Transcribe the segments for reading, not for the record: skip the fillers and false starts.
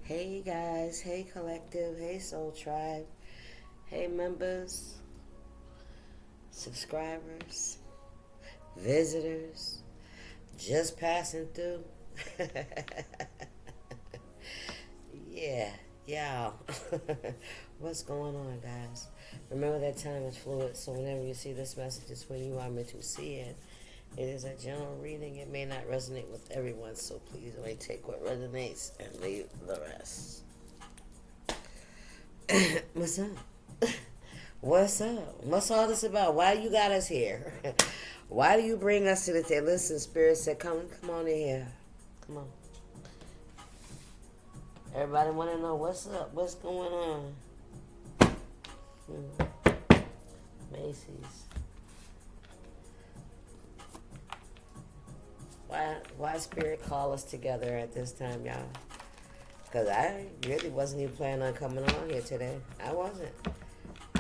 Hey guys, hey collective, hey soul tribe, hey members, subscribers, visitors, just passing through. Yeah, y'all. What's going on, guys? Remember that time is fluid, so whenever you see this message, it's when you are meant to see it. It is a general reading. It may not resonate with everyone, so please only take what resonates and leave the rest. What's up? What's up? What's all this about? Why you got us here? Why do you bring us to the table? Listen, Spirit said, come on in here. Come on. Everybody want to know what's up? What's going on? Macy's. Why Spirit call us together at this time, y'all? Because I really wasn't even planning on coming on here today. I wasn't.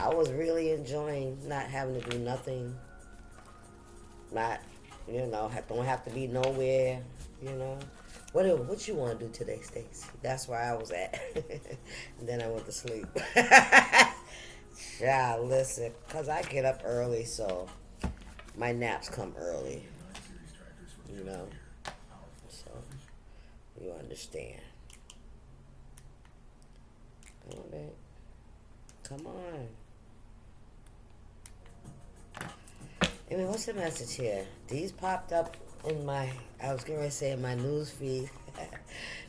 I was really enjoying not having to do nothing. Not, don't have to be nowhere, What you want to do today, Stacey? That's where I was at. And then I went to sleep. Yeah, listen, because I get up early, so my naps come early. So you understand. Come on, babe. Come on. Anyway, what's the message here? These popped up in my, I was going to say in my news feed.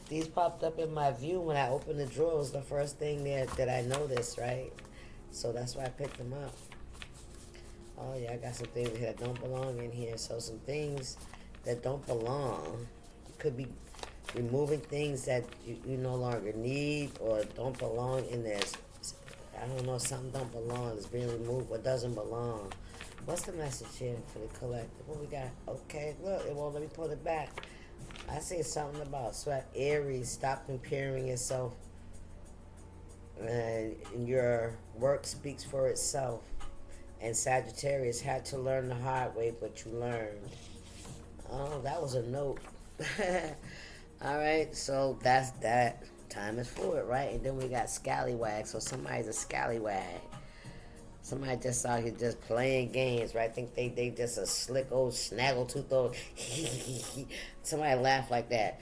These popped up in my view when I opened the drawer. It was the first thing that I noticed, right? So that's why I picked them up. Oh, yeah, I got some things here that don't belong in here. So some things that don't belong. You could be removing things that you no longer need or don't belong in this. I don't know, something don't belong. It's being removed. What doesn't belong? What's the message here for the collective? What we got? Okay, look, it won't let me pull it back. I see something about sweat. Aries, stop comparing yourself. And your work speaks for itself. And Sagittarius had to learn the hard way, but you learned. Oh, that was a note. All right, so that's that. Time is fluid, right? And then we got Scallwag. So somebody's a Scallwag. Somebody just out here just playing games, right? I think they just a slick old snaggletooth old. Somebody laugh like that.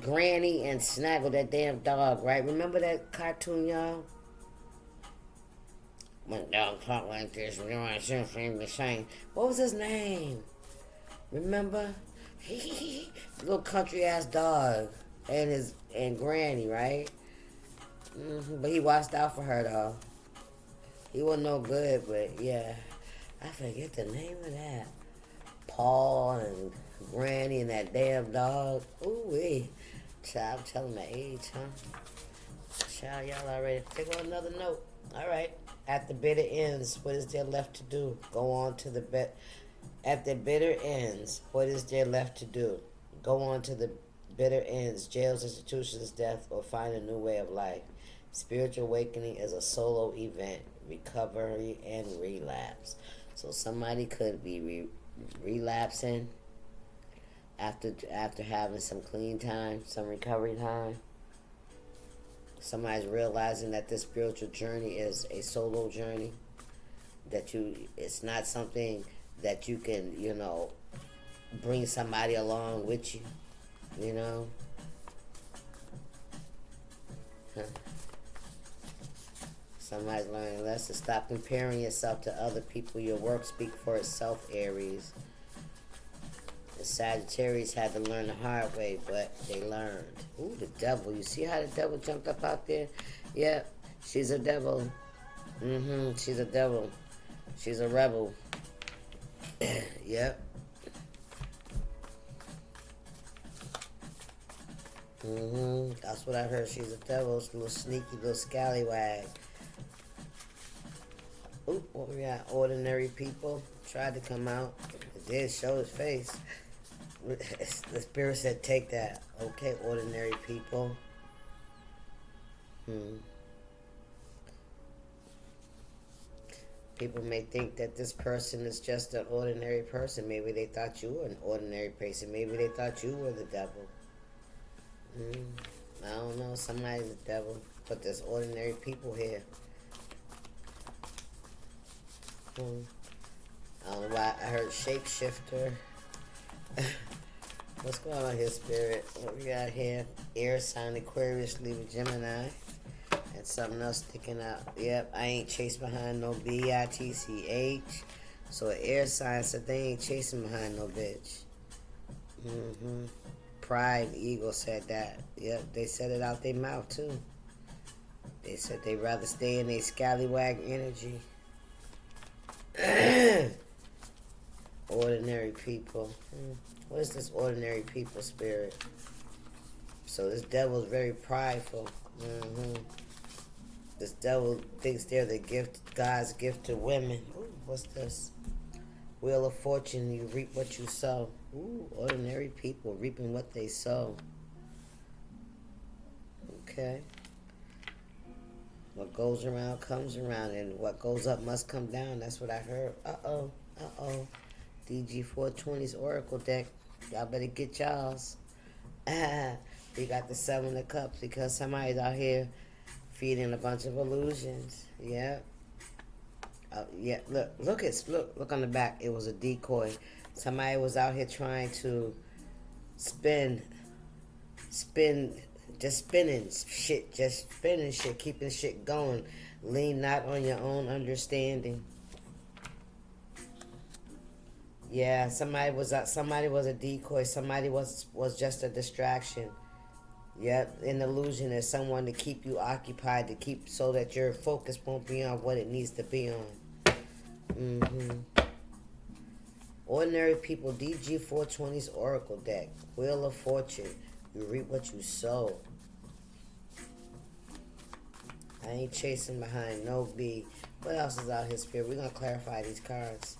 Granny and Snaggle, that damn dog, right? Remember that cartoon, y'all? When dog talk like this, we don't seem the same. What was his name? Remember? Little country ass dog and Granny, right? But he watched out for her though. He wasn't no good, but yeah. I forget the name of that. Paul and Granny and that damn dog. Ooh-wee. Child, I'm telling my age, huh? Child, y'all already. Take on another note. All right. At the bitter ends, what is there left to do? Go on to the bit. At the bitter ends, what is there left to do? Go on to the bitter ends, jails, institutions, death, or find a new way of life. Spiritual awakening is a solo event, recovery and relapse. So somebody could be relapsing after having some clean time, some recovery time. Somebody's realizing that this spiritual journey is a solo journey. It's not something that you can, bring somebody along with you, Huh. Somebody's learning a lesson. Stop comparing yourself to other people. Your work speaks for itself, Aries. The Sagittarius had to learn the hard way, but they learned. Ooh, the devil. You see how the devil jumped up out there? Yep, she's a devil. She's a devil. She's a rebel. Yep. That's what I heard. She's a devil. She's a little sneaky, little scallywag. Oop, what we got? Ordinary people. Tried to come out. It did show his face. The spirit said, take that. Okay, ordinary people. People may think that this person is just an ordinary person. Maybe they thought you were an ordinary person. Maybe they thought you were the devil. I don't know. know somebody's the devil, but there's ordinary people here. I don't know why I heard shapeshifter. What's going on here, Spirit? What we got here? Air sign Aquarius, Libra, Gemini. And something else sticking out. Yep, I ain't chased behind no bitch. So an air sign said they ain't chasing behind no bitch. Pride, ego said that. Yep, they said it out their mouth too. They said they'd rather stay in their scallywag energy. Ordinary people. What is this ordinary people spirit? So this devil is very prideful. This devil thinks they're the gift, God's gift to women. Ooh, what's this? Wheel of Fortune, you reap what you sow. Ooh, ordinary people reaping what they sow. Okay. What goes around comes around, and what goes up must come down. That's what I heard. Uh-oh. DG420's Oracle deck. Y'all better get y'all's. We got the 7 of Cups because somebody's out here feeding a bunch of illusions. Yep. Yeah, look on the back. It was a decoy. Somebody was out here trying to spin, just spinning shit, keeping shit going. Lean not on your own understanding. Yeah, somebody was a decoy. Somebody was just a distraction. Yep, an illusion is someone to keep you occupied, so that your focus won't be on what it needs to be on. Ordinary people, DG420's Oracle deck. Wheel of Fortune. You reap what you sow. I ain't chasing behind no B. What else is out here, Spirit? We're going to clarify these cards.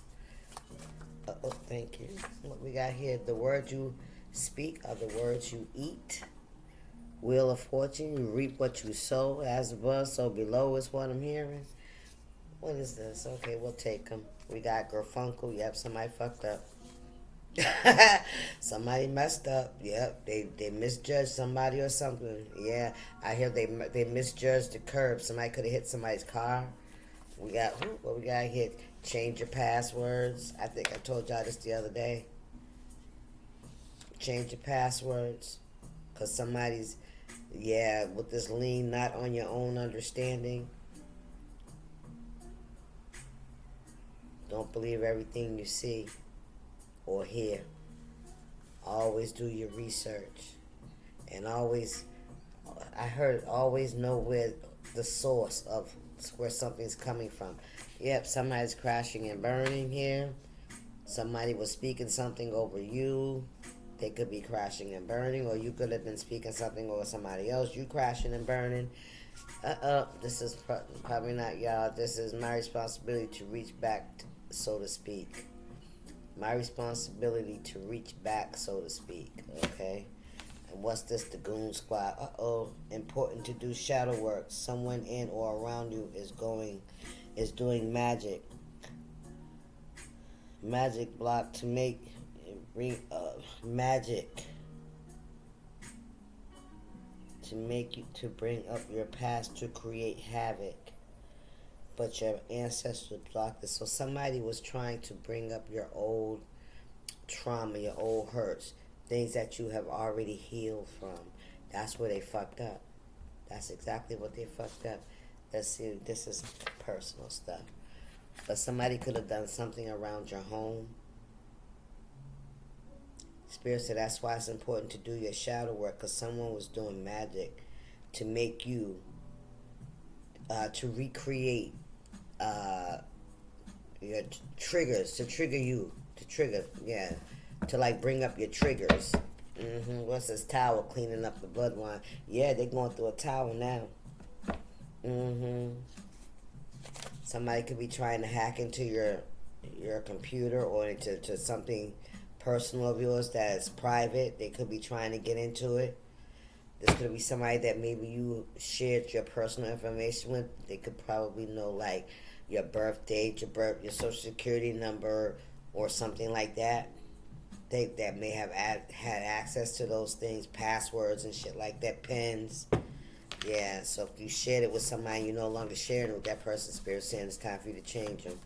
Thank you. What we got here? The words you speak are the words you eat. Wheel of Fortune, you reap what you sow. As above, so below is what I'm hearing. What is this? Okay, we'll take them. We got Garfunkel. Yep, somebody fucked up. Somebody messed up. Yep, they misjudged somebody or something. Yeah, I hear they misjudged the curb. Somebody could have hit somebody's car. We got, what we got here? Change your passwords. I think I told y'all this the other day. Change your passwords. Because somebody's, with this lean not on your own understanding. Don't believe everything you see or hear. Always do your research. And always know where the source of where something's coming from. Yep, somebody's crashing and burning here. Somebody was speaking something over you. They could be crashing and burning, or you could have been speaking something over somebody else. You crashing and burning. This is probably not y'all. This is my responsibility to reach back, so to speak. My responsibility to reach back, so to speak. Okay? And what's this? The Goon Squad. Important to do shadow work. Someone in or around you is doing magic. Magic block to make magic to bring up your past to create havoc, but your ancestors blocked it. So somebody was trying to bring up your old trauma, your old hurts, things that you have already healed from. That's where they fucked up. That's exactly what they fucked up. Let's see, this is personal stuff, but somebody could have done something around your home. Spirit said that's why it's important to do your shadow work, because someone was doing magic to make you, to recreate your triggers, to like bring up your triggers. What's this towel cleaning up the bloodline? Yeah, they're going through a towel now. Somebody could be trying to hack into your computer or into something personal of yours that is private. They could be trying to get into it. This could be somebody that maybe you shared your personal information with. They could probably know like your birth date, your social security number, or something like that. That may have had access to those things, passwords and shit like that, pins. Yeah, so if you shared it with somebody, you no longer sharing it with that person, Spirit saying it's time for you to change them.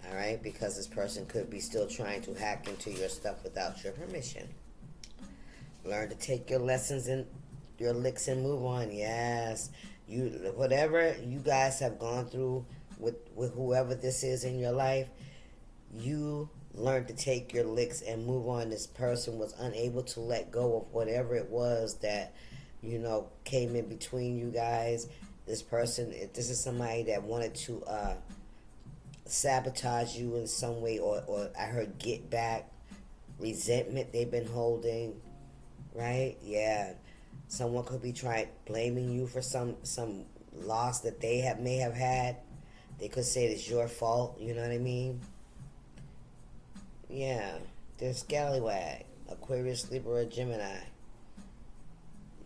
All right, because this person could be still trying to hack into your stuff without your permission. Learn to take your lessons and your licks and move on. Yes, you whatever you guys have gone through with whoever this is in your life, you learn to take your licks and move on. This person was unable to let go of whatever it was that came in between you guys. This person, if this is somebody that wanted to sabotage you in some way, or I heard get back, resentment they've been holding, right? Yeah, someone could be trying blaming you for some loss that they may have had. They could say it's your fault. You know what I mean? Yeah, there's Scallwag, Aquarius, Libra, or Gemini.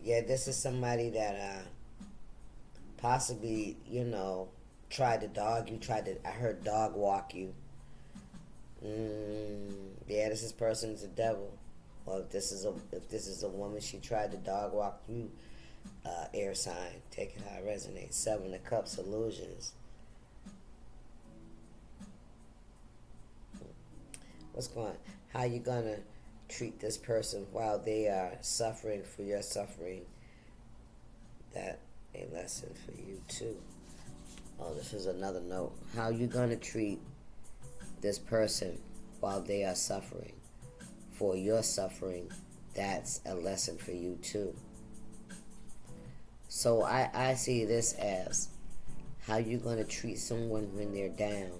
Yeah, this is somebody that possibly tried to dog you. I heard dog walk you. Yeah, this person's a devil. Or if this is a woman, she tried to dog walk you. Air sign, take it how it resonates. 7 of Cups, illusions. What's going on? How you gonna treat this person while they are suffering for your suffering? That a lesson for you too. Oh, this is another note. How you gonna treat this person while they are suffering for your suffering? That's a lesson for you too. So I see this as how you gonna treat someone when they're down,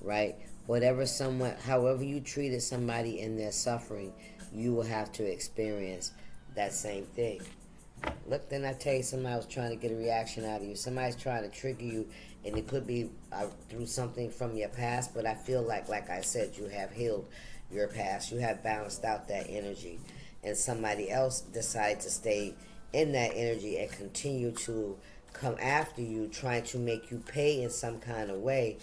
right? However you treated somebody in their suffering, you will have to experience that same thing. Look, then I tell you, somebody was trying to get a reaction out of you. Somebody's trying to trigger you, and it could be through something from your past, but I feel like I said, you have healed your past. You have balanced out that energy, and somebody else decided to stay in that energy and continue to come after you, trying to make you pay in some kind of way.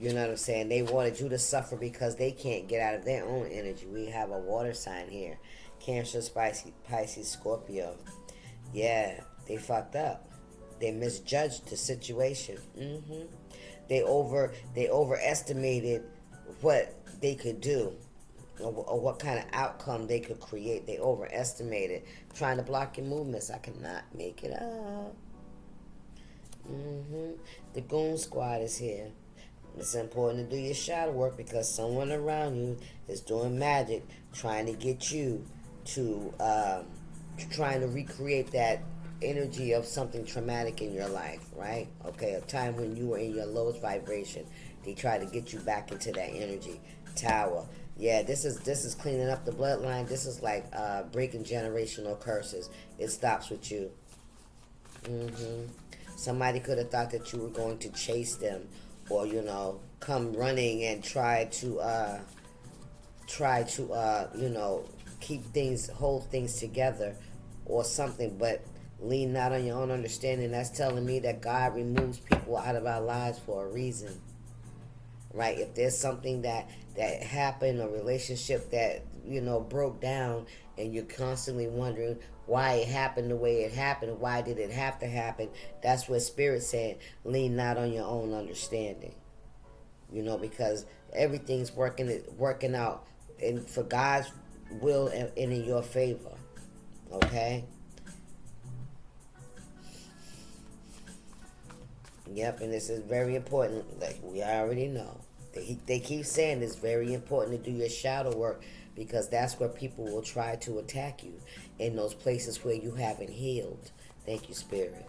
You know what I'm saying? They wanted you to suffer because they can't get out of their own energy. We have a water sign here. Cancer, Pisces, Scorpio. Yeah, they fucked up. They misjudged the situation. They overestimated what they could do, or what kind of outcome they could create. They overestimated, trying to block your movements. I cannot make it up. The Goon Squad is here. It's important to do your shadow work because someone around you is doing magic, trying to get you to, trying to recreate that energy of something traumatic in your life, right? Okay, a time when you were in your lowest vibration. They try to get you back into that energy. Tower. Yeah, this is cleaning up the bloodline. This is like breaking generational curses. It stops with you. Somebody could have thought that you were going to chase them, or come running and try to hold things together or something, but lean not on your own understanding. That's telling me that God removes people out of our lives for a reason, right? If there's something that happened, a relationship that broke down, and you're constantly wondering why it happened the way it happened, why did it have to happen, that's what Spirit said, lean not on your own understanding. Because everything's working out and for God's will and in your favor. Okay? Yep, and this is very important. Like we already know. They keep saying it's very important to do your shadow work, because that's where people will try to attack you, in those places where you haven't healed. Thank you, Spirit.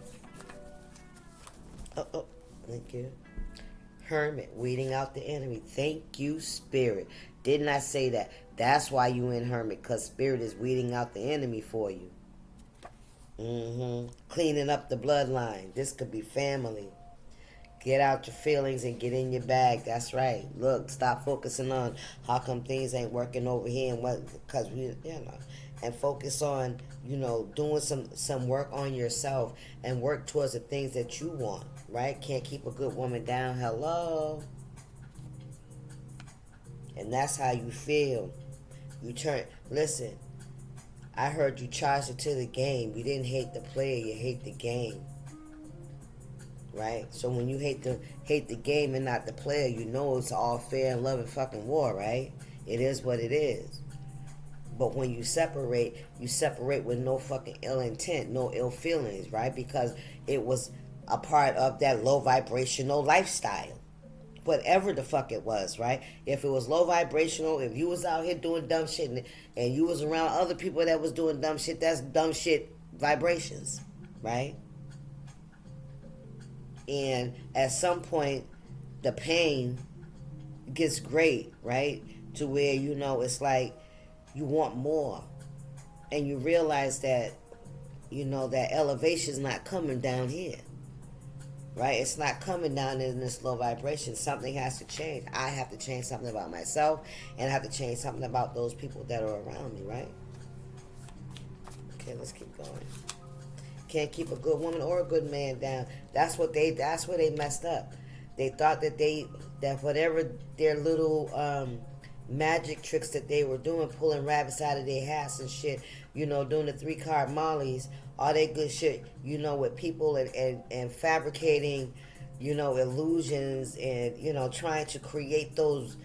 Thank you. Hermit, weeding out the enemy. Thank you, Spirit. Didn't I say that? That's why you in Hermit, because Spirit is weeding out the enemy for you. Cleaning up the bloodline. This could be family. Get out your feelings and get in your bag. That's right. Look, stop focusing on how come things ain't working over here and what, because and focus on, doing some work on yourself and work towards the things that you want, right? Can't keep a good woman down. Hello. And that's how you feel. Listen, I heard you charged it to the game. You didn't hate the player, you hate the game. Right? So when you hate the game and not the player, you know it's all fair and love and fucking war, right? It is what it is. But when you separate with no fucking ill intent, no ill feelings, right? Because it was a part of that low vibrational lifestyle. Whatever the fuck it was, right? If it was low vibrational, if you was out here doing dumb shit and you was around other people that was doing dumb shit, that's dumb shit vibrations, right? And at some point, the pain gets great, right? To where, you know, it's like you want more. And you realize that, you know, that elevation's not coming down here. Right? It's not coming down in this low vibration. Something has to change. I have to change something about myself, and I have to change something about those people that are around me, right? Okay, let's keep going. Can't keep a good woman or a good man down. That's where they messed up. They thought that whatever their little magic tricks that they were doing, pulling rabbits out of their hats and shit, you know, doing the 3-card mollies, all that good shit, you know, with people and fabricating, you know, illusions and, you know, trying to create those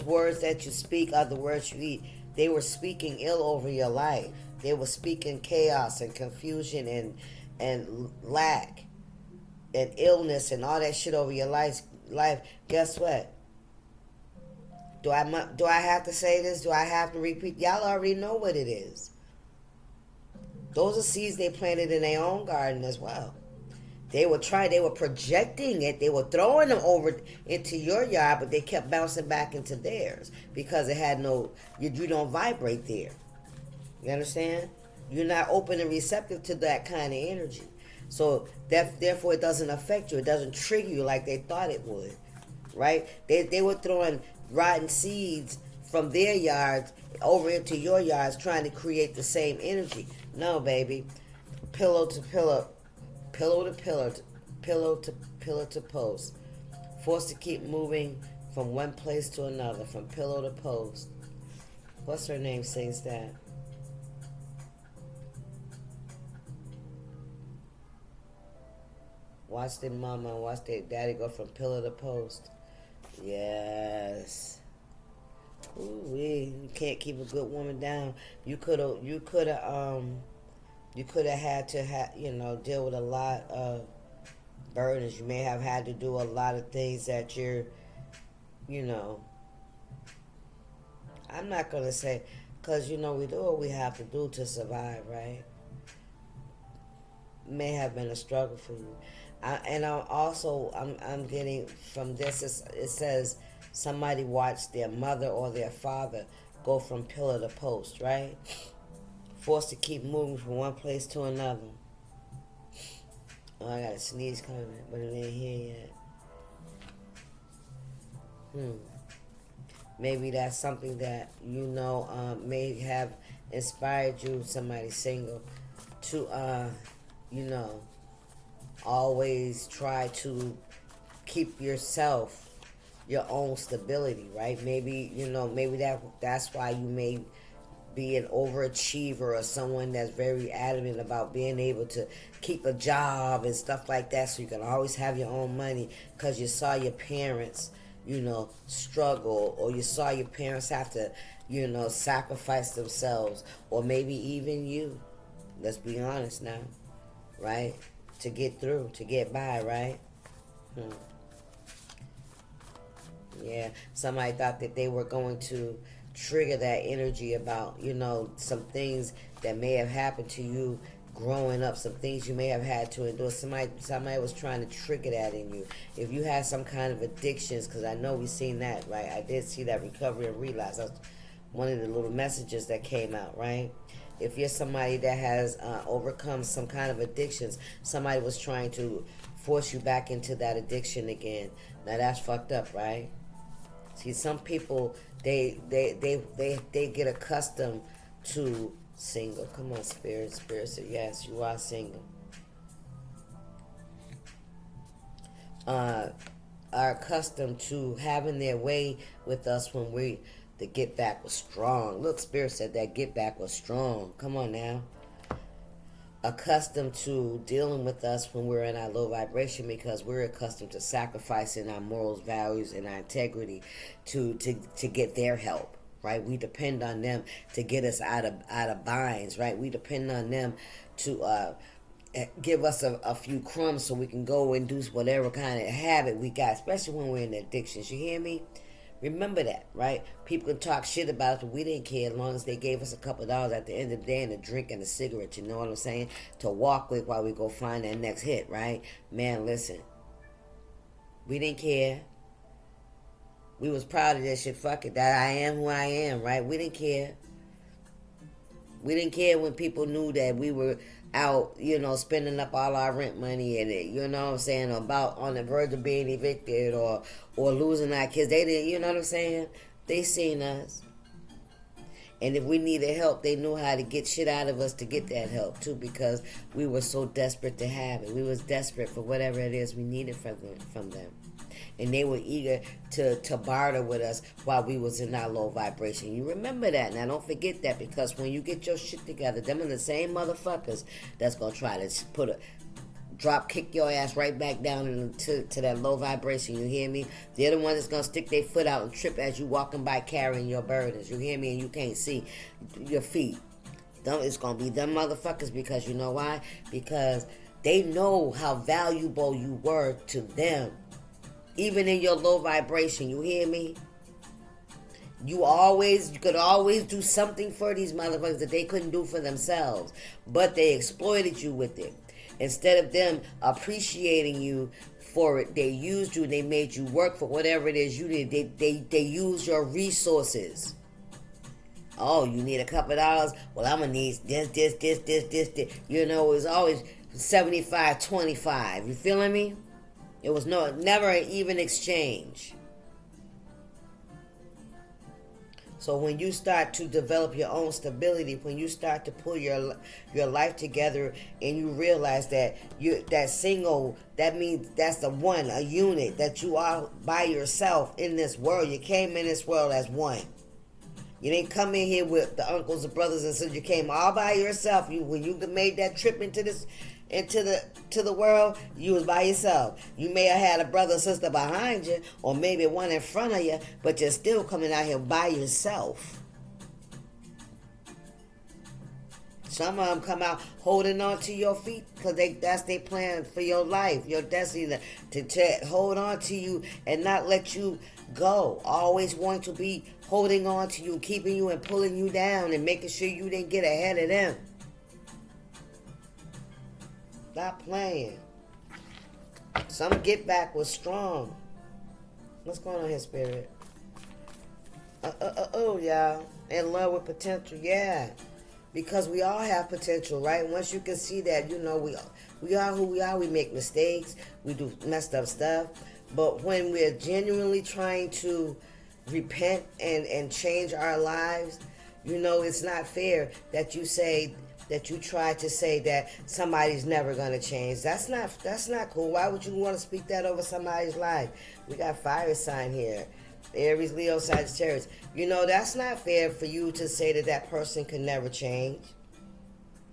words that you speak are the words you eat. They were speaking ill over your life. They were speaking chaos and confusion and lack and illness and all that shit over your life. Guess what? Do I have to say this? Do I have to repeat? Y'all already know what it is. Those are seeds they planted in their own garden as well. They were projecting it. They were throwing them over into your yard, but they kept bouncing back into theirs because it had you don't vibrate there. You understand? You're not open and receptive to that kind of energy. So therefore it doesn't affect you. It doesn't trigger you like they thought it would. Right? They were throwing rotten seeds from their yards over into your yards trying to create the same energy. No, baby. Pillow to pillow. Pillow to pillar, pillow to post. Forced to keep moving from one place to another, from pillow to post. What's her name sings that? Watch their mama and watch their daddy go from pillow to post. Yes. Ooh, you can't keep a good woman down. You could have had to deal with a lot of burdens. You may have had to do a lot of things that I'm not going to say, because, we do what we have to do to survive, right? May have been a struggle for you. I'm getting from this, it says somebody watched their mother or their father go from pillar to post, right? Forced to keep moving from one place to another. Oh, I got a sneeze coming, but it ain't here yet. Maybe that's something that may have inspired you, somebody single, to always try to keep yourself, your own stability, right? Maybe that's why you may be an overachiever or someone that's very adamant about being able to keep a job and stuff like that, so you can always have your own money because you saw your parents struggle, or you saw your parents have to sacrifice themselves, or maybe even you, let's be honest now, right, to get through, to get by, right? Yeah, somebody thought that they were going to trigger that energy about, some things that may have happened to you growing up, some things you may have had to endure. Somebody was trying to trigger that in you. If you had some kind of addictions, because I know we've seen that, right? I did see that recovery and relapse. That's one of the little messages that came out, right? If you're somebody that has overcome some kind of addictions, somebody was trying to force you back into that addiction again. Now that's fucked up, right? See, some people, they get accustomed to single. Come on, Spirit said, yes, you are single. Are accustomed to having their way with us when The get back was strong. Look, Spirit said that get back was strong. Come on now. Accustomed to dealing with us when we're in our low vibration, because we're accustomed to sacrificing our morals, values, and our integrity to get their help. Right? We depend on them to get us out of binds. Right? We depend on them to give us a few crumbs so we can go and do whatever kind of habit we got, especially when we're in addictions. You hear me? Remember that, right? People can talk shit about us, but we didn't care as long as they gave us a couple of dollars at the end of the day and a drink and a cigarette, you know what I'm saying? To walk with while we go find that next hit, right? Man, listen. We didn't care. We was proud of this shit. Fuck it. That I am who I am, right? We didn't care. We didn't care when people knew that we were out, spending up all our rent money and it, you know what I'm saying, about on the verge of being evicted or losing our kids. They didn't, you know what I'm saying? They seen us. And if we needed help, they knew how to get shit out of us to get that help too, because we were so desperate to have it. We was desperate for whatever it is we needed from them. And they were eager to barter with us while we was in our low vibration. You remember that. Now, don't forget that, because when you get your shit together, them are the same motherfuckers that's going to try to kick your ass right back down into that low vibration. You hear me? They're the ones that's going to stick their foot out and trip as you walking by carrying your burdens. You hear me? And you can't see your feet. It's going to be them motherfuckers, because you know why? Because they know how valuable you were to them. Even in your low vibration, you hear me? You could always do something for these motherfuckers that they couldn't do for themselves. But they exploited you with it. Instead of them appreciating you for it, they used you and they made you work for whatever it is you did. They used your resources. Oh, you need a couple of dollars? Well, I'm going to need this. You know, it was always 75-25. You feeling me? It was never an even exchange. So when you start to develop your own stability, when you start to pull your life together, and you realize that that single, that means that's the one, a unit, that you are by yourself in this world. You came in this world as one. You didn't come in here with the uncles and brothers and sisters. You came all by yourself. When you made that trip into the world, you was by yourself. You may have had a brother or sister behind you, or maybe one in front of you, but you're still coming out here by yourself. Some of them come out holding on to your feet, because that's their plan for your life, your destiny, to hold on to you and not let you go. Always want to be holding on to you, keeping you and pulling you down and making sure you didn't get ahead of them. Stop playing. Some get back was strong. What's going on here, Spirit? Y'all. In love with potential, yeah. Because we all have potential, right? Once you can see that, we are who we are. We make mistakes. We do messed up stuff. But when we're genuinely trying to repent and change our lives, it's not fair that you try to say that somebody's never going to change. That's not cool. Why would you want to speak that over somebody's life? We got fire sign here. Aries, Leo, Sagittarius. That's not fair for you to say that person can never change.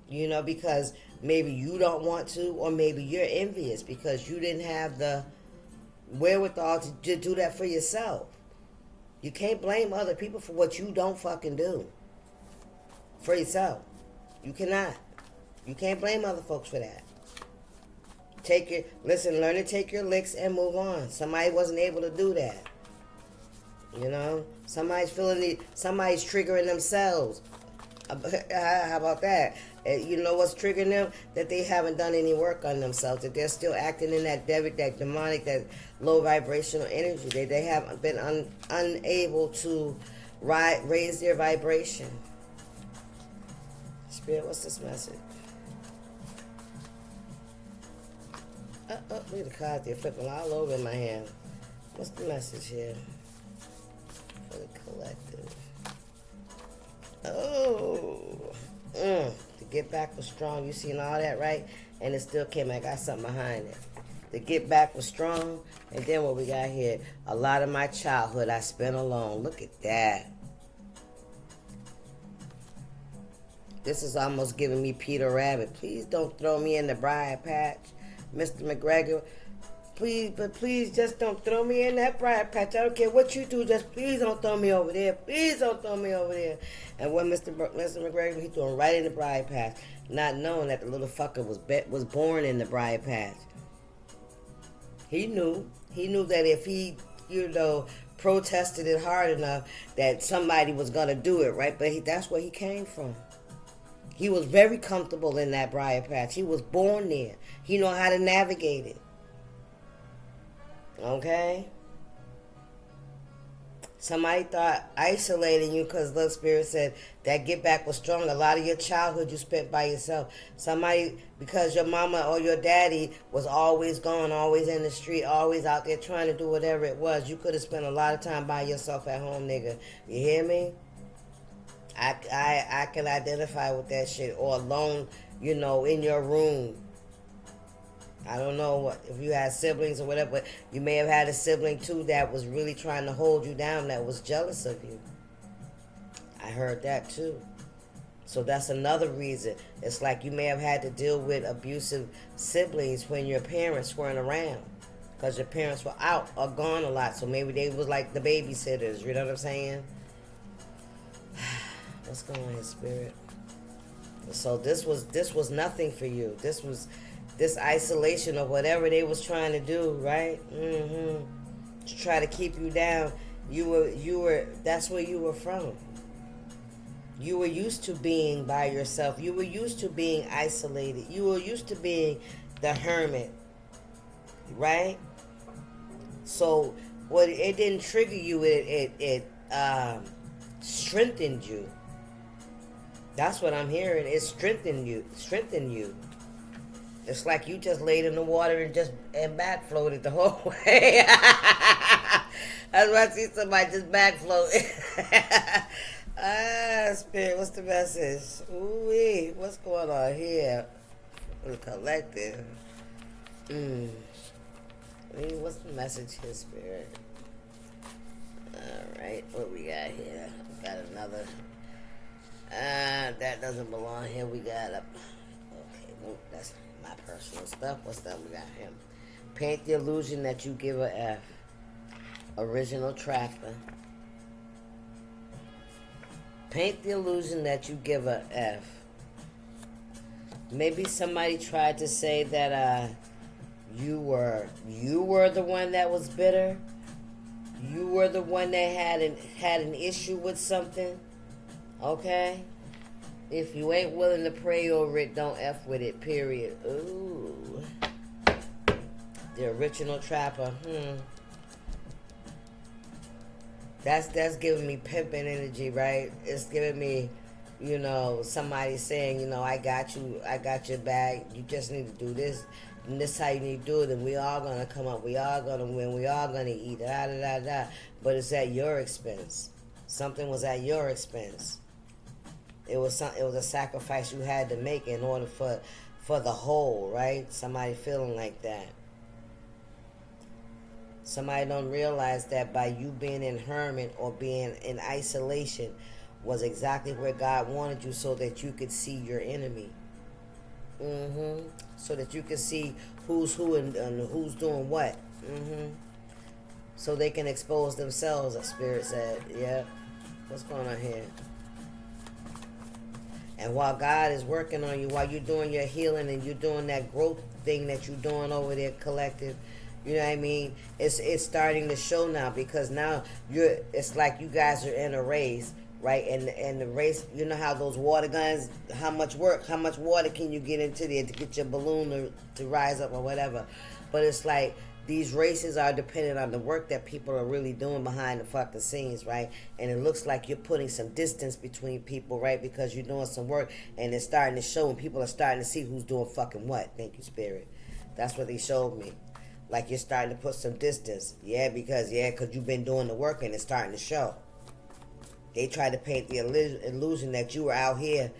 Because maybe you don't want to, or maybe you're envious because you didn't have the wherewithal to do that for yourself. You can't blame other people for what you don't fucking do for yourself. You cannot. You can't blame other folks for that. Learn to take your licks and move on. Somebody wasn't able to do that. Somebody's somebody's triggering themselves. How about that? You know what's triggering them? That they haven't done any work on themselves. That they're still acting in that demonic, that low vibrational energy. They haven't been unable to raise their vibration. Spirit, what's this message? Look at the cards. They're flipping all over in my hand. What's the message here for the collective? The get back was strong. You seen all that, right? And it still came. I got something behind it. The get back was strong. And then what we got here? A lot of my childhood I spent alone. Look at that. This is almost giving me Peter Rabbit. Please don't throw me in the briar patch, Mr. McGregor. Please, but please just don't throw me in that briar patch. I don't care what you do. Just please don't throw me over there. Please don't throw me over there. And when Mr. McGregor, he threw him right in the briar patch, not knowing that the little fucker was born in the briar patch. He knew that if he, protested it hard enough, that somebody was gonna do it, right? But that's where he came from. He was very comfortable in that briar patch. He was born there. He know how to navigate it. Okay? Somebody thought isolating you because the Spirit said that get back was strong. A lot of your childhood you spent by yourself. Somebody, because your mama or your daddy was always gone, always in the street, always out there trying to do whatever it was. You could have spent a lot of time by yourself at home, nigga. You hear me? I can identify with that shit. Or alone, in your room. I don't know if you had siblings or whatever, but you may have had a sibling too that was really trying to hold you down, that was jealous of you. I heard that too. So that's another reason. It's like you may have had to deal with abusive siblings when your parents weren't around, because your parents were out or gone a lot. So maybe they was like the babysitters. You know what I'm saying? What's going on here, Spirit? So this was nothing for you. This isolation or whatever they was trying to do, right? To try to keep you down. You were. That's where you were from. You were used to being by yourself. You were used to being isolated. You were used to being the hermit, right? So what it didn't trigger you. It strengthened you. That's what I'm hearing. It strengthened you. It's like you just laid in the water and back floated the whole way. That's why I see somebody just back floating. Spirit, what's the message? Ooh-wee, what's going on here? The collective. What's the message here, Spirit? Alright, what we got here? We got another. That doesn't belong here. We got a. Okay, nope, that's my personal stuff. What's that we got here? Paint the illusion that you give a F. Original trapper. Paint the illusion that you give a F. Maybe somebody tried to say that you were the one that was bitter. You were the one that had an issue with something. Okay? If you ain't willing to pray over it, don't F with it, period. Ooh. The original trapper. That's giving me pimping energy, right? It's giving me, somebody saying, I got you, I got your back. You just need to do this. And this is how you need to do it. And we all going to come up. We all going to win. We all going to eat. Da, da, da, da. But it's at your expense. Something was at your expense. It was a sacrifice you had to make in order for the whole, right? Somebody feeling like that. Somebody don't realize that by you being in hermit or being in isolation was exactly where God wanted you, so that you could see your enemy. So that you can see who's who and who's doing what. So they can expose themselves, as Spirit said. Yeah. What's going on here? And while God is working on you, while you're doing your healing and you're doing that growth thing that you're doing over there, collective, you know what I mean? It's starting to show now, because now it's like you guys are in a race, right? And the race, you know how those water guns, how much water can you get into there to get your balloon to rise up or whatever? But it's like these races are dependent on the work that people are really doing behind the fucking scenes, right? And it looks like you're putting some distance between people, right? Because you're doing some work and it's starting to show, and people are starting to see who's doing fucking what. Thank you, Spirit. That's what they showed me. Like you're starting to put some distance. Because you've been doing the work and it's starting to show. They tried to paint the illusion that you were out here.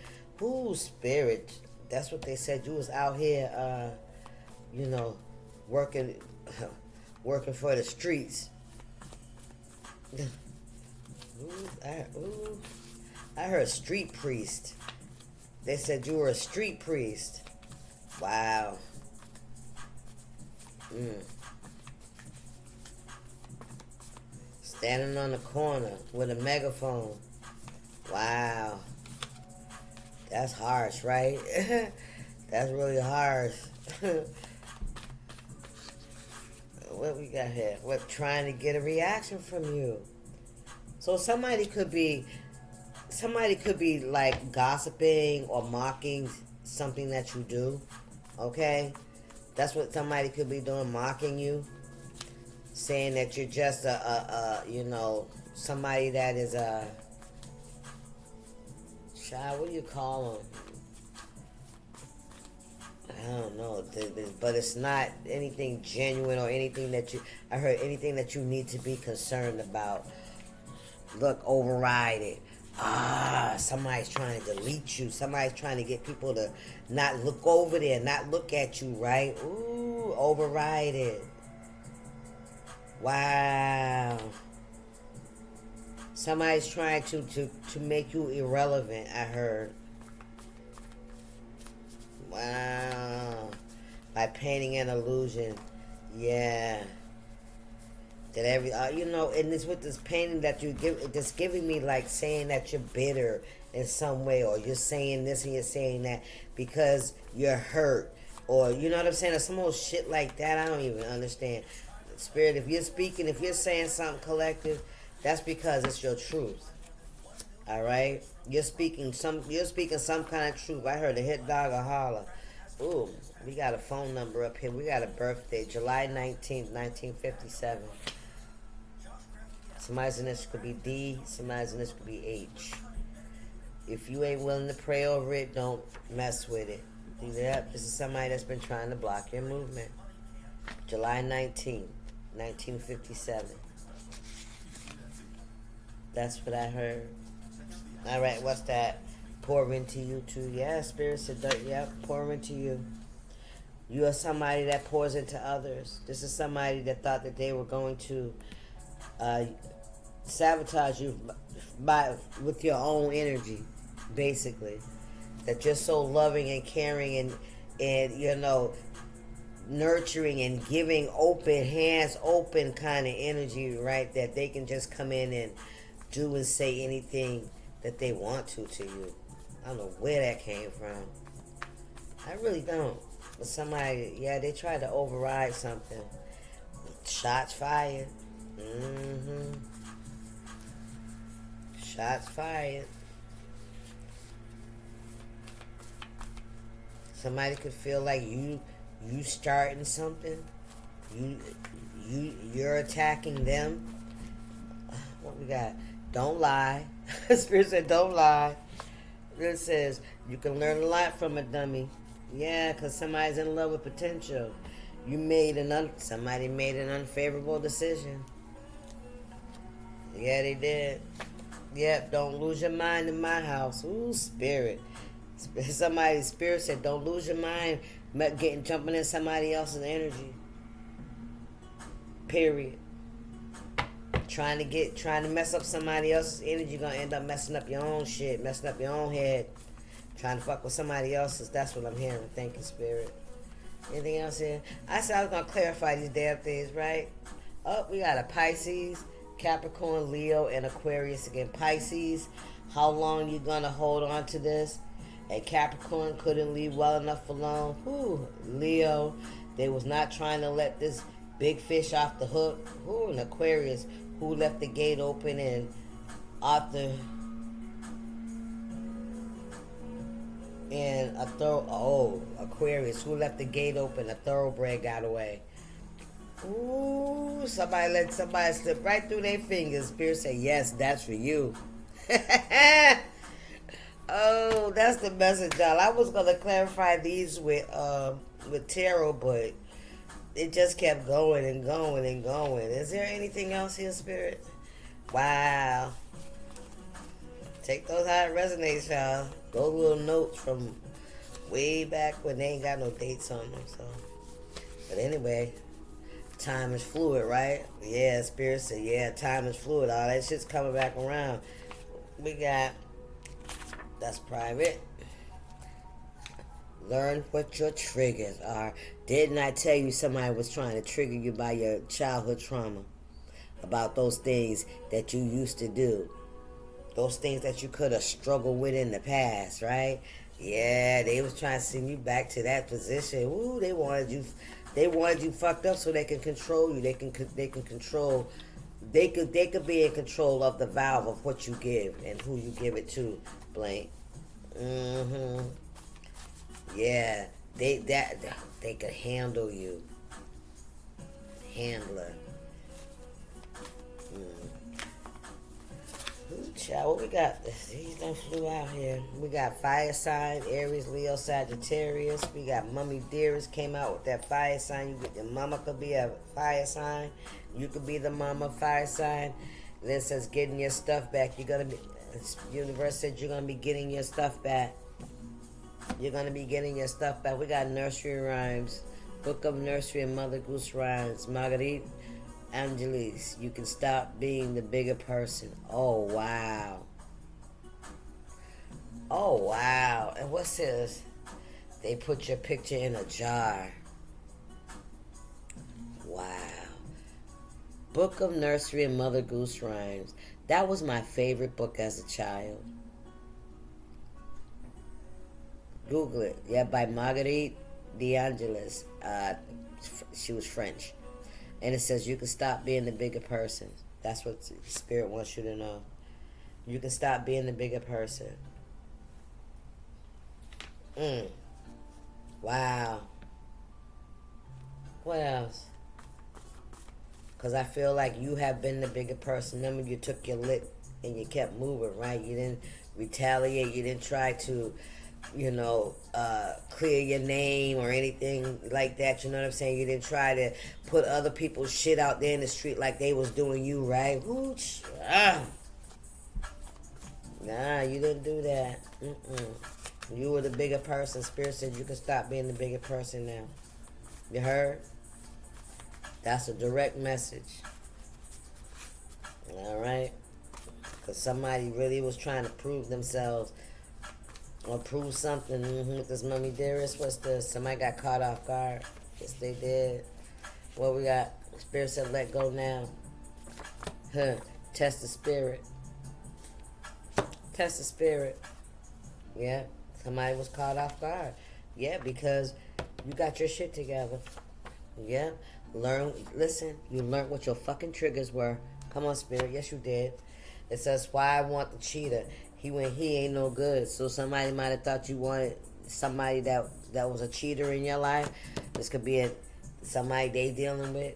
Ooh, Spirit. That's what they said. You was out here, working for the streets. I heard street priest. They said you were a street priest. Wow. Standing on the corner with a megaphone. Wow. That's harsh, right? That's really harsh. What we got here? We're trying to get a reaction from you. So somebody could be like gossiping or mocking something that you do. Okay? That's what somebody could be doing, mocking you. Saying that you're just somebody that is child, what do you call them? I don't know, but it's not anything genuine or anything that I heard anything that you need to be concerned about. Look, override it. Somebody's trying to delete you. Somebody's trying to get people to not look over there, not look at you, right? Ooh, override it. Wow. Somebody's trying to make you irrelevant, I heard. Wow. By painting an illusion. Yeah. That and it's with this painting that you give, it's giving me like saying that you're bitter in some way, or you're saying this and you're saying that because you're hurt, or you know what I'm saying, or some old shit like that. I don't even understand. Spirit, if you're speaking, if you're saying something collective, that's because it's your truth. All right, you're speaking some kind of truth. I heard a hit dog a holler. Ooh, we got a phone number up here. We got a birthday, July 19th, 1957. Somebody's in this could be D. Somebody's in this could be H. If you ain't willing to pray over it, don't mess with it. Yep, this is somebody that's been trying to block your movement. July 19th, 1957. That's what I heard. All right, what's that? Pour into you too. Yeah, Spirit said, yep, pour into you. You are somebody that pours into others. This is somebody that thought that they were going to sabotage you with your own energy, basically. That you're so loving and caring and nurturing and giving open hands, open kind of energy, right? That they can just come in and do and say anything that they want to you. I don't know where that came from. I really don't. But somebody, they tried to override something. Shots fired. Shots fired. Somebody could feel like you starting something. You're attacking them. What we got? Don't lie. Spirit said don't lie. It says you can learn a lot from a dummy. Yeah, because somebody's in love with potential. Somebody made an unfavorable decision. Yeah, they did. Yep, don't lose your mind in my house. Ooh, Spirit. Somebody's Spirit said don't lose your mind jumping in somebody else's energy. Period. Trying to mess up somebody else's energy, gonna end up messing up your own shit, messing up your own head. Trying to fuck with somebody else's. That's what I'm hearing. Thank you, Spirit. Anything else here? I said I was gonna clarify these damn things, right? Oh, we got a Pisces, Capricorn, Leo, and Aquarius again. Pisces, how long you gonna hold on to this? And Capricorn couldn't leave well enough alone. Whew. Leo, they was not trying to let this big fish off the hook. Who in Aquarius, who left the gate open and Arthur and Aquarius, who left the gate open, a thoroughbred got away. Ooh, somebody let somebody slip right through their fingers. Spirit say, yes, that's for you. Oh, that's the message, y'all. I was gonna clarify these with tarot, but it just kept going and going and going. Is there anything else here, Spirit? Wow. Take those how it resonates, y'all. Those little notes from way back when they ain't got no dates on them. So, but anyway, time is fluid, right? Yeah, Spirit said, yeah, time is fluid. All that shit's coming back around. We got, that's private. Learn what your triggers are. Didn't I tell you somebody was trying to trigger you by your childhood trauma? About those things that you used to do. Those things that you could have struggled with in the past, right? Yeah, they was trying to send you back to that position. Ooh, they wanted you fucked up so they can control you. They can control. They could be in control of the valve of what you give and who you give it to. Blank. Mm-hmm. Yeah, they could handle you. Handler. Child, what we got? These done flew out here. We got fire sign, Aries, Leo, Sagittarius. We got Mummy Dearest came out with that fire sign. Your mama could be a fire sign. You could be the mama fire sign. Then it says getting your stuff back. You're gonna be. Universe said you're gonna be getting your stuff back. You're gonna be getting your stuff back. We got nursery rhymes, Book of Nursery and Mother Goose rhymes. Marguerite Angelis, you can stop being the bigger person. Oh, wow. Oh, wow. And what's this? They put your picture in a jar. Wow. Book of Nursery and Mother Goose Rhymes. That was my favorite book as a child. Google it. Yeah, by Marguerite DeAngelis. She was French. And it says you can stop being the bigger person. That's what Spirit wants you to know. You can stop being the bigger person. Wow. What else? Because I feel like you have been the bigger person. Remember, you took your lick and you kept moving, right? You didn't retaliate. You didn't try to, clear your name or anything like that. You know what I'm saying? You didn't try to put other people's shit out there in the street like they was doing you, right? Nah, you didn't do that. You were the bigger person. Spirit said you can stop being the bigger person now. You heard? That's a direct message. All right? Because somebody really was trying to prove themselves or prove something. With this Mummy Dearest. What's this? Somebody got caught off guard. Yes, they did. What we got? Spirit said let go now. Test the spirit. Test the spirit. Yeah. Somebody was caught off guard. Yeah, because you got your shit together. Yeah. Listen, you learned what your fucking triggers were. Come on, Spirit. Yes, you did. It says, why I want the cheater. He ain't no good. So somebody might have thought you wanted somebody that was a cheater in your life. This could be somebody they dealing with.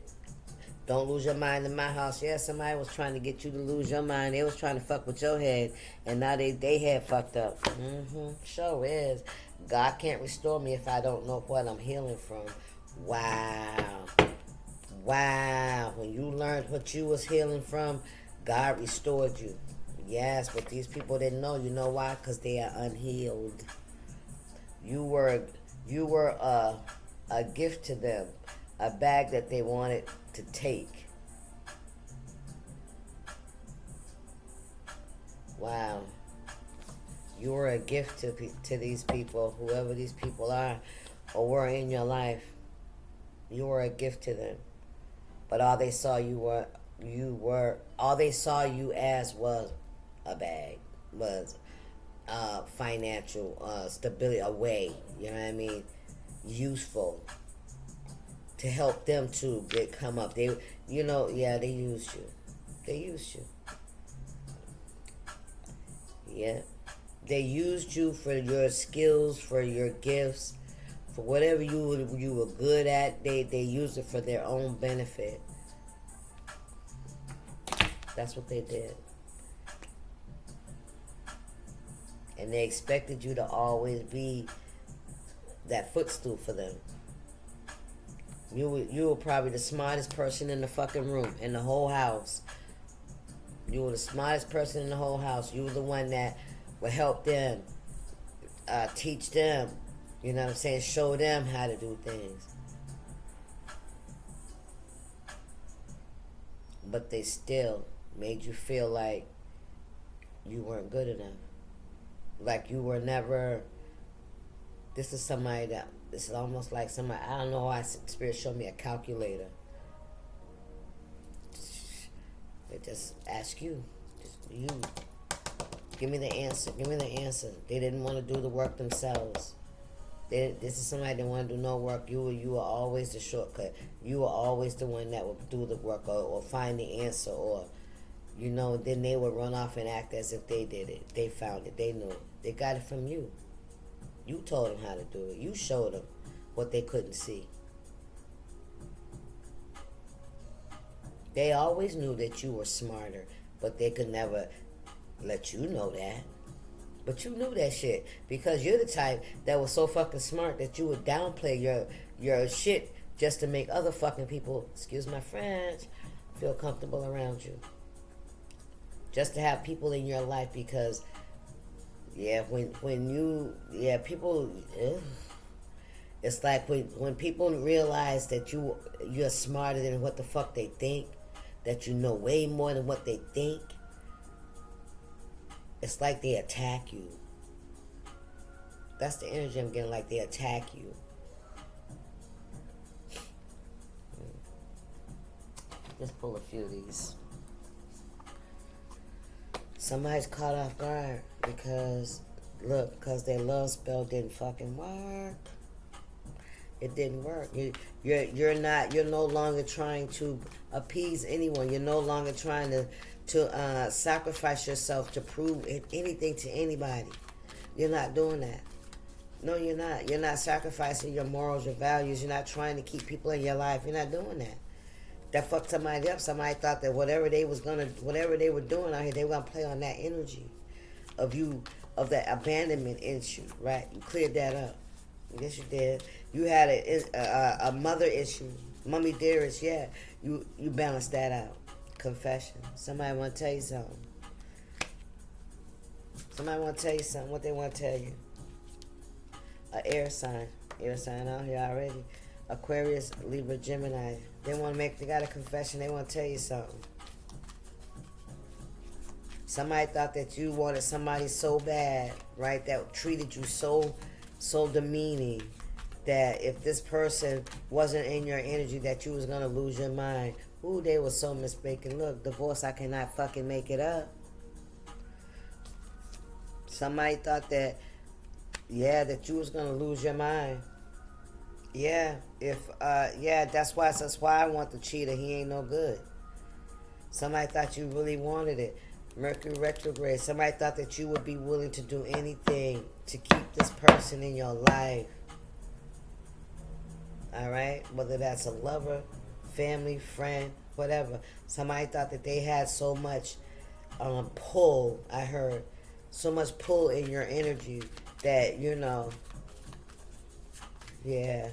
Don't lose your mind in my house. Yeah, somebody was trying to get you to lose your mind. They was trying to fuck with your head. And now they had fucked up. Sure is. God can't restore me if I don't know what I'm healing from. Wow. Wow. When you learned what you was healing from, God restored you. Yes, but these people didn't know. You know why? Because they are unhealed. You were a gift to them. A bag that they wanted to take. Wow. You were a gift to these people, whoever these people are or were in your life. You were a gift to them. But all they saw all they saw you as was a bag, was financial stability, a way, you know what I mean? Useful to help them to come up. They used you. They used you. Yeah. They used you for your skills, for your gifts, for whatever you were good at. They used it for their own benefit. That's what they did. And they expected you to always be that footstool for them. You were probably the smartest person in the fucking room, in the whole house. You were the smartest person in the whole house. You were the one that would help them, teach them, you know what I'm saying, show them how to do things. But they still made you feel like you weren't good enough. Like you were never This is somebody that, this is almost like somebody, I don't know why Spirit showed me a calculator. They just ask you. Just you. Give me the answer. Give me the answer. They didn't want to do the work themselves. This is somebody that want to do no work. You were always the shortcut. You were always the one that would do the work or find the answer, or, you know, then they would run off and act as if they did it. They found it. They knew it. They got it from you. You told them how to do it. You showed them what they couldn't see. They always knew that you were smarter, but they could never let you know that. But you knew that shit because you're the type that was so fucking smart that you would downplay your shit just to make other fucking people, excuse my French, feel comfortable around you. Just to have people in your life because, yeah, when you, yeah, people, it's like when people realize that you're smarter than what the fuck they think, that you know way more than what they think, it's like they attack you. That's the energy I'm getting, like they attack you. Just pull a few of these. Somebody's caught off guard because, look, because their love spell didn't fucking work. It didn't work. You're no longer trying to appease anyone. You're no longer trying to sacrifice yourself to prove anything to anybody. You're not doing that. No, you're not. You're not sacrificing your morals, your values. You're not trying to keep people in your life. You're not doing that. That fucked somebody up. Somebody thought that whatever they were doing out here, they were gonna play on that energy of that abandonment issue, right? You cleared that up. Yes, you did. You had a mother issue, mommy dearest. Yeah, you balanced that out. Confession. Somebody want to tell you something. Somebody want to tell you something. What they want to tell you? An air sign. Air sign out here already. Aquarius, Libra, Gemini. They got a confession. They want to tell you something. Somebody thought that you wanted somebody so bad, right? That treated you so demeaning that if this person wasn't in your energy that you was going to lose your mind. Ooh, they were so mistaken. Look, divorce, I cannot fucking make it up. Somebody thought that, yeah, that you was going to lose your mind. Yeah, that's why I want the cheater. He ain't no good. Somebody thought you really wanted it. Mercury retrograde. Somebody thought that you would be willing to do anything to keep this person in your life. All right? Whether that's a lover, family, friend, whatever. Somebody thought that they had so much pull, I heard. So much pull in your energy that, you know, yeah.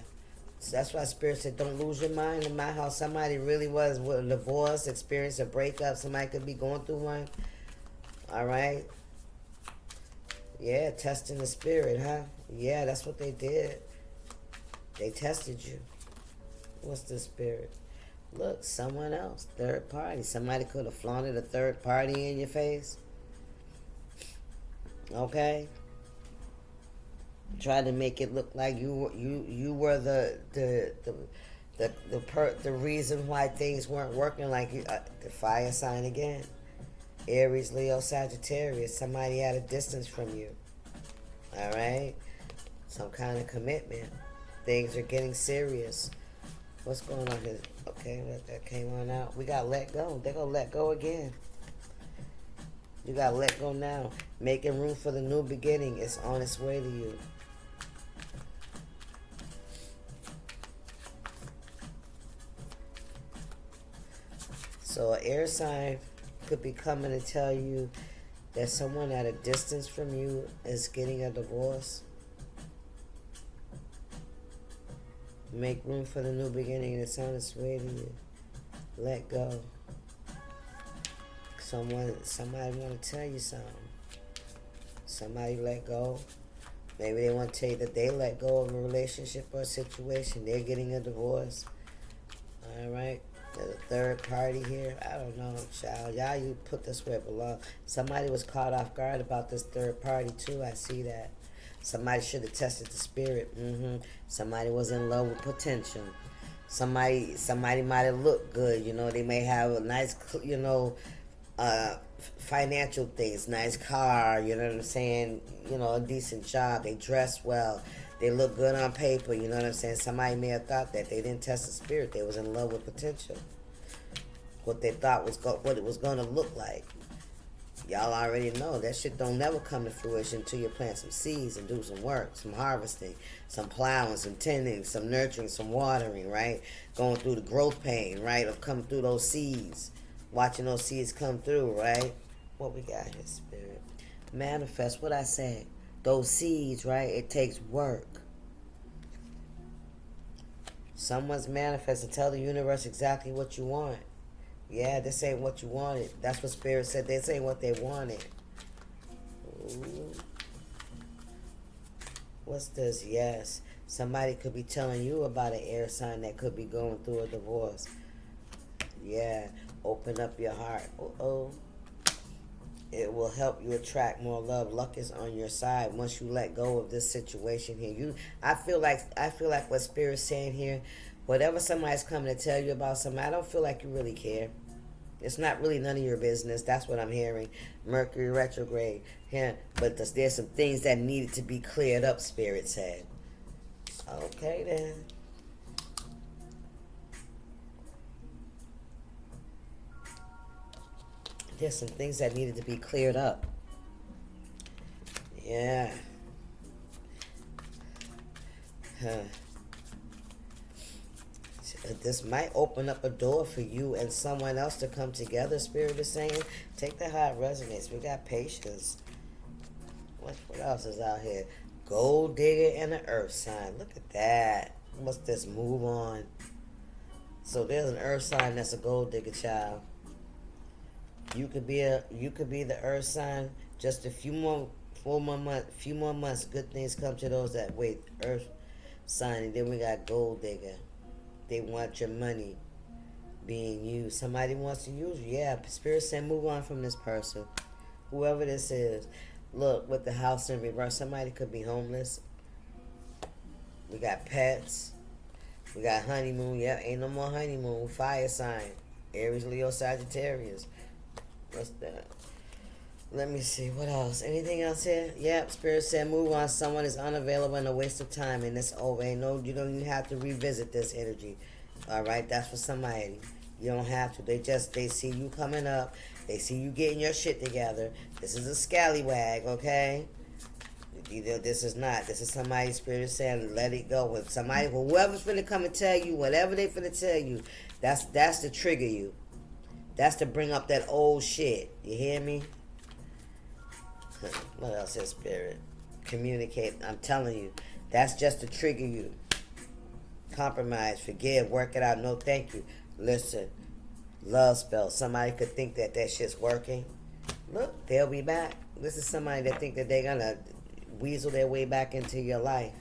So that's why Spirit said, don't lose your mind. In my house, somebody really was with a divorce, experienced a breakup. Somebody could be going through one. All right? Yeah, testing the spirit, huh? Yeah, that's what they did. They tested you. What's the spirit? Look, someone else, third party. Somebody could have flaunted a third party in your face. Okay? Tried to make it look like you were the reason why things weren't working, like you, the fire sign again. Aries, Leo, Sagittarius. Somebody at a distance from you. All right? Some kind of commitment. Things are getting serious. What's going on here? Okay, that came on out. We got let go. They're going to let go again. You got to let go now. Making room for the new beginning. It's on its way to you. So an air sign could be coming to tell you that someone at a distance from you is getting a divorce. Make room for the new beginning. It's on its way to you. Let go. Somebody want to tell you something. Somebody let go. Maybe they want to tell you that they let go of a relationship or a situation. They're getting a divorce. All right. There's a third party here. I don't know, child. Y'all, you put this where it belongs. Somebody was caught off guard about this third party, too. I see that. Somebody should have tested the spirit. Somebody was in love with potential. Somebody might have looked good. They may have a nice, financial things, nice car. You know what I'm saying? A decent job. They dress well. They look good on paper. You know what I'm saying? Somebody may have thought that they didn't test the spirit. They was in love with potential. What they thought was what it was going to look like. Y'all already know that shit don't never come to fruition until you plant some seeds and do some work, some harvesting, some plowing, some tending, some nurturing, some watering, right? Going through the growth pain, right, of coming through those seeds, watching those seeds come through, right? What we got here, spirit? Manifest what I said. Those seeds, right? It takes work. Someone's manifesting. Tell the universe exactly what you want. Yeah, this ain't what you wanted. That's what Spirit said. This ain't what they wanted. Ooh. What's this? Yes. Somebody could be telling you about an air sign that could be going through a divorce. Yeah. Open up your heart. Uh-oh. It will help you attract more love. Luck is on your side once you let go of this situation here. I feel like what Spirit's saying here, whatever somebody's coming to tell you about something, I don't feel like you really care. It's not really none of your business. That's what I'm hearing. Mercury retrograde. Yeah, but there's some things that needed to be cleared up, Spirit said. Okay, then. There's some things that needed to be cleared up. Yeah. This might open up a door for you and someone else to come together, Spirit is saying. Take the how it resonates. We got patience. What else is out here? Gold digger and an earth sign. Look at that. What's this? Move on. So there's an earth sign that's a gold digger, child. You could be the earth sign. Just a few more months. Good things come to those that wait. Earth sign, and then we got gold digger. They want your money being used. Somebody wants to use you. Yeah, Spirit said move on from this person. Whoever this is. Look, with the house in reverse, somebody could be homeless. We got pets. We got honeymoon. Yeah, ain't no more honeymoon. Fire sign. Aries, Leo, Sagittarius. What's that? Let me see. What else? Anything else here? Yep. Spirit said move on. Someone is unavailable and a waste of time, and it's over. Ain't no, you don't even have to revisit this energy. All right? That's for somebody. You don't have to. They see you coming up. They see you getting your shit together. This is a scallywag, okay? This is not. This is somebody's Spirit saying let it go. With somebody, whoever's finna come and tell you, whatever they finna tell you, that's to trigger you. That's to bring up that old shit. You hear me? What else is Spirit? Communicate. I'm telling you. That's just to trigger you. Compromise. Forgive. Work it out. No thank you. Listen. Love spell. Somebody could think that shit's working. Look, they'll be back. This is somebody that think that they're going to weasel their way back into your life.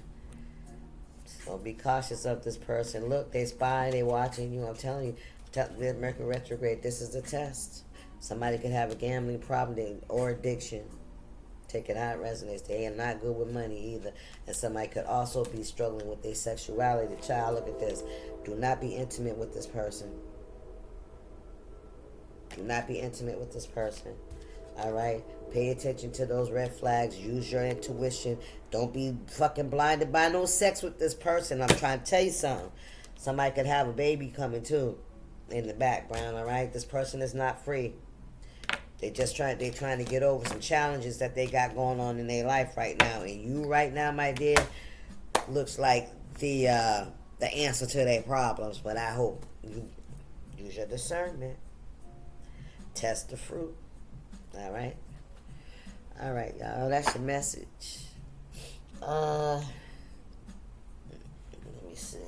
So be cautious of this person. Look, they spying. They watching you. I'm telling you. Mercury retrograde. This is the test. Somebody could have a gambling problem or addiction. Take it how it resonates. They are not good with money either. And somebody could also be struggling with their sexuality. Child, look at this. Do not be intimate with this person. Do not be intimate with this person. All right? Pay attention to those red flags. Use your intuition. Don't be fucking blinded by no sex with this person. I'm trying to tell you something. Somebody could have a baby coming too in the background, all right? This person is not free. They're trying to get over some challenges that they got going on in their life right now. And you right now, my dear, looks like the answer to their problems. But I hope you use your discernment. Test the fruit. All right? All right, y'all. That's your message. Let me see.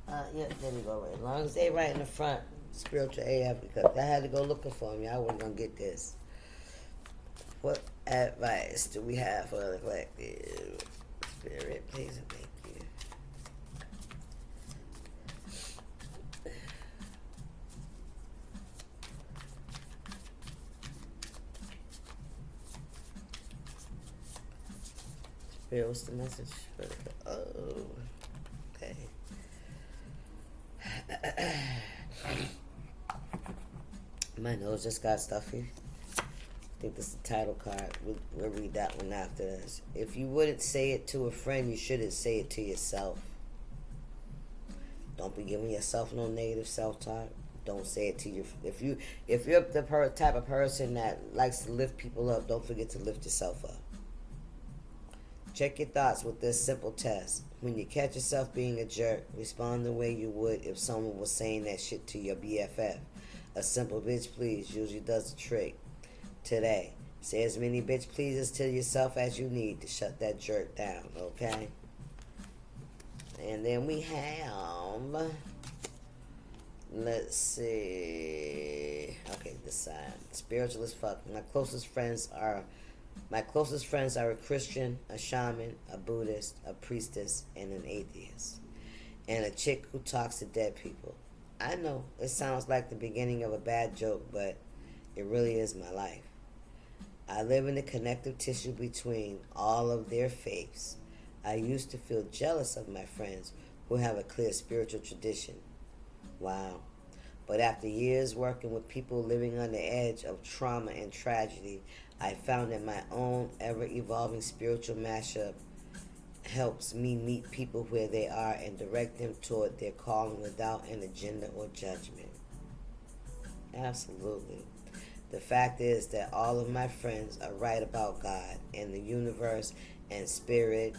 Yeah, there we go. As long as they right in the front. Spiritual AF, because I had to go looking for me. I wasn't going to get this. What advice do we have for the collective? Spirit, please and thank you. Spirit, what's the message? Oh, okay. My nose just got stuffy. I think this is the title card. We'll read that one after this. If you wouldn't say it to a friend, you shouldn't say it to yourself. Don't be giving yourself no negative self-talk. Don't say it to your... If you're the type of person that likes to lift people up, don't forget to lift yourself up. Check your thoughts with this simple test. When you catch yourself being a jerk, respond the way you would if someone was saying that shit to your BFF. A simple bitch please usually does the trick. Today, say as many bitch pleases to yourself as you need to shut that jerk down, okay? And then we have... Let's see. Okay, this side. Spiritual as fuck. My closest friends are a Christian, a shaman, a Buddhist, a priestess, and an atheist. And a chick who talks to dead people. I know, it sounds like the beginning of a bad joke, but it really is my life. I live in the connective tissue between all of their faiths. I used to feel jealous of my friends who have a clear spiritual tradition. Wow. But after years working with people living on the edge of trauma and tragedy, I found that my own ever-evolving spiritual mashup helps me meet people where they are and direct them toward their calling without an agenda or judgment. Absolutely. The fact is that all of my friends are right about God and the universe and spirit,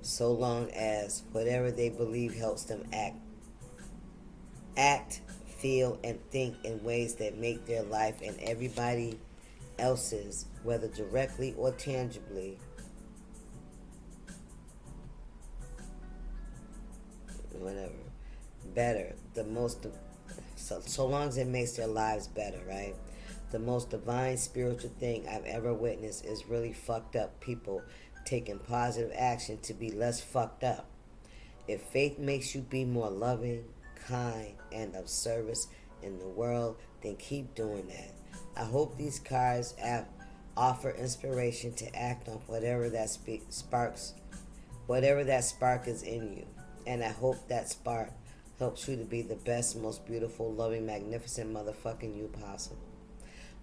so long as whatever they believe helps them act, feel, and think in ways that make their life and everybody else's, whether directly or tangibly, whatever, better. So long as it makes their lives better, right? The most divine spiritual thing I've ever witnessed is really fucked up people taking positive action to be less fucked up. If faith makes you be more loving, kind, and of service in the world, then keep doing that. I hope these cards offer inspiration to act on whatever that spark is in you. And I hope that spark helps you to be the best, most beautiful, loving, magnificent motherfucking you possible.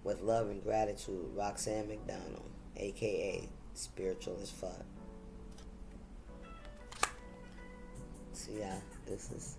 With love and gratitude, Roxanne McDonald, a.k.a. Spiritual as Fuck. So yeah, this is